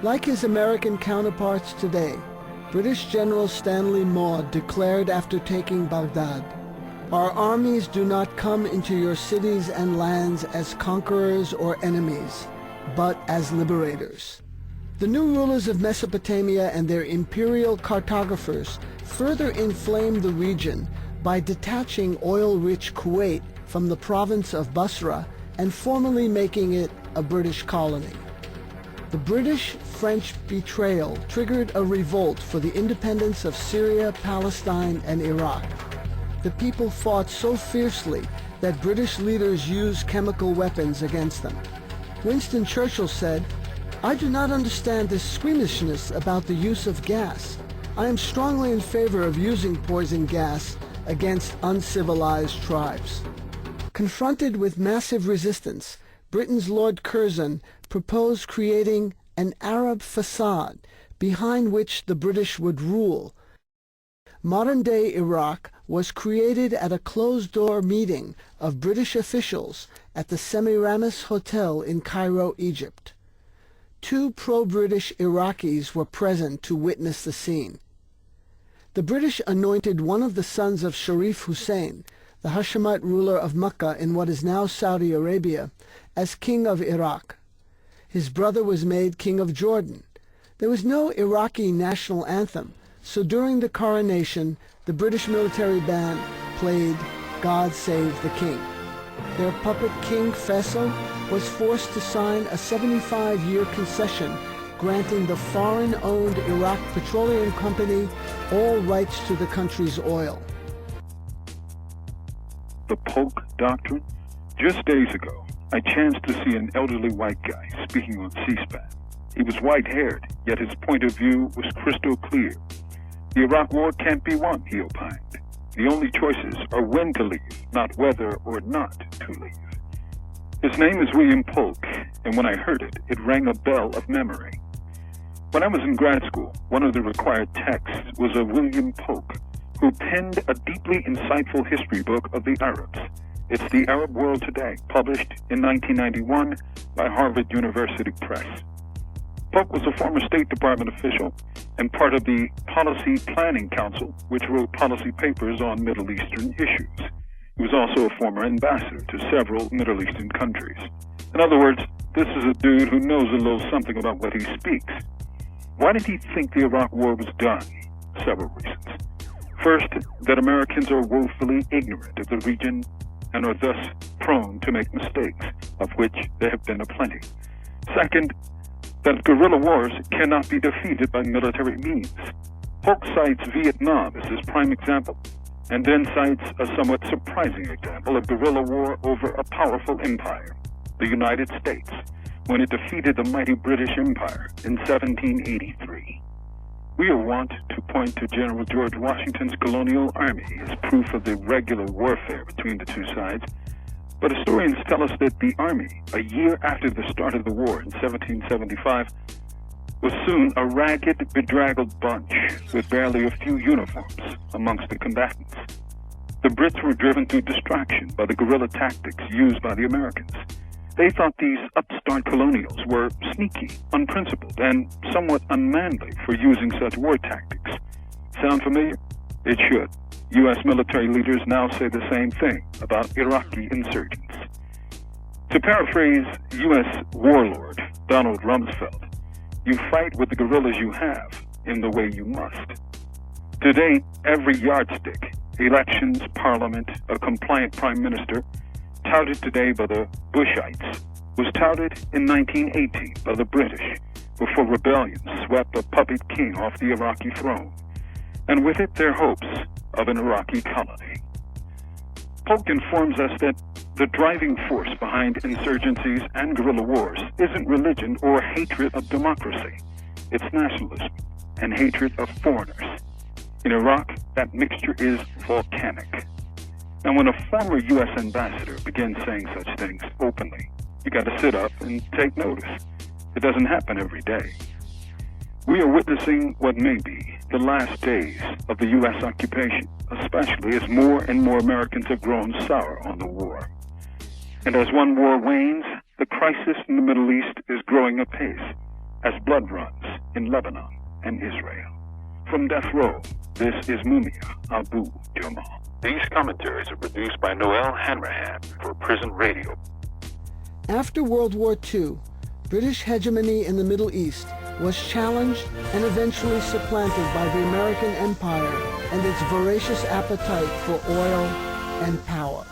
Like his American counterparts today, British General Stanley Maude declared after taking Baghdad, "Our armies do not come into your cities and lands as conquerors or enemies, but as liberators." The new rulers of Mesopotamia and their imperial cartographers further inflamed the region by detaching oil-rich Kuwait from the province of Basra and formally making it a British colony. The British-French betrayal triggered a revolt for the independence of Syria, Palestine, and Iraq. The people fought so fiercely that British leaders used chemical weapons against them. Winston Churchill said, "I do not understand this squeamishness about the use of gas. I am strongly in favor of using poison gas against uncivilized tribes." Confronted with massive resistance, Britain's Lord Curzon proposed creating an Arab facade behind which the British would rule. Modern-day Iraq was created at a closed-door meeting of British officials at the Semiramis Hotel in Cairo, Egypt. 2 pro-British Iraqis were present to witness the scene. The British anointed one of the sons of Sharif Hussein, the Hashemite ruler of Mecca in what is now Saudi Arabia, as king of Iraq. His brother was made king of Jordan. There was no Iraqi national anthem, so during the coronation, the British military band played God Save the King. Their puppet king, Faisal, was forced to sign a 75-year concession granting the foreign-owned Iraq Petroleum Company all rights to the country's oil. The Polk Doctrine? Just days ago, I chanced to see an elderly white guy speaking on C-SPAN. He was white-haired, yet his point of view was crystal clear. The Iraq War can't be won, he opined. The only choices are when to leave, not whether or not to leave. His name is William Polk, and when I heard it, it rang a bell of memory. When I was in grad school, one of the required texts was of William Polk, who penned a deeply insightful history book of the Arabs. It's The Arab World Today, published in 1991 by Harvard University Press. Polk was a former State Department official and part of the Policy Planning Council, which wrote policy papers on Middle Eastern issues. He was also a former ambassador to several Middle Eastern countries. In other words, this is a dude who knows a little something about what he speaks. Why did he think the Iraq War was done? Several reasons. First, that Americans are woefully ignorant of the region and are thus prone to make mistakes, of which there have been aplenty. Second, that guerrilla wars cannot be defeated by military means. Polk cites Vietnam as his prime example, and then cites a somewhat surprising example of guerrilla war over a powerful empire, the United States, when it defeated the mighty British Empire in 1783. We are wont to point to General George Washington's colonial army as proof of the regular warfare between the two sides, but historians tell us that the army, a year after the start of the war in 1775, was soon a ragged, bedraggled bunch with barely a few uniforms amongst the combatants. The Brits were driven to distraction by the guerrilla tactics used by the Americans. They thought these upstart colonials were sneaky, unprincipled, and somewhat unmanly for using such war tactics. Sound familiar? It should. U.S. military leaders now say the same thing about Iraqi insurgents. To paraphrase U.S. warlord Donald Rumsfeld, you fight with the guerrillas you have in the way you must. Today, every yardstick, elections, parliament, a compliant prime minister, touted today by the Bushites, was touted in 1918 by the British before rebellion swept a puppet king off the Iraqi throne, and with it their hopes of an Iraqi colony. Polk informs us that the driving force behind insurgencies and guerrilla wars isn't religion or hatred of democracy. It's nationalism and hatred of foreigners. In Iraq, that mixture is volcanic. And when a former U.S. ambassador begins saying such things openly, you got to sit up and take notice. It doesn't happen every day. We are witnessing what may be the last days of the U.S. occupation, especially as more and more Americans have grown sour on the war. And as one war wanes, the crisis in the Middle East is growing apace, as blood runs in Lebanon and Israel. From death row, this is Mumia, Abu-Jamal. These commentaries are produced by Noel Hanrahan for Prison Radio. After World War II, British hegemony in the Middle East was challenged and eventually supplanted by the American empire and its voracious appetite for oil and power.